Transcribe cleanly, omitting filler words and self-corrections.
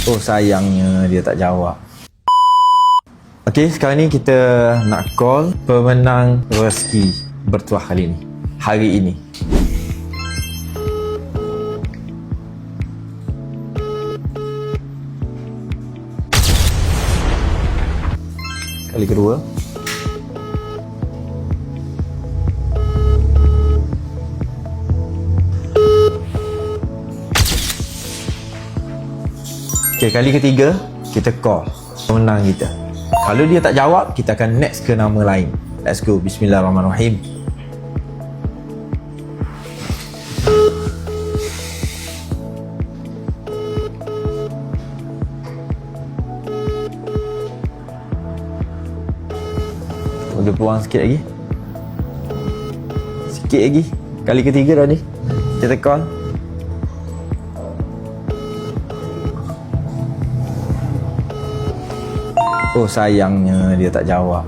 Oh, sayangnya dia tak jawab. Okey, sekarang ni kita nak call pemenang rezeki bertuah kali ni. Hari ini. Kali kedua. Okey, kali ketiga kita call pemenang kita. Kalau dia tak jawab, kita akan next ke nama lain. Let's go. Bismillahirrahmanirrahim. Ada peluang sikit lagi. Sikit lagi. Kali ketiga dah ni. Kita call. Oh, sayangnya dia tak jawab.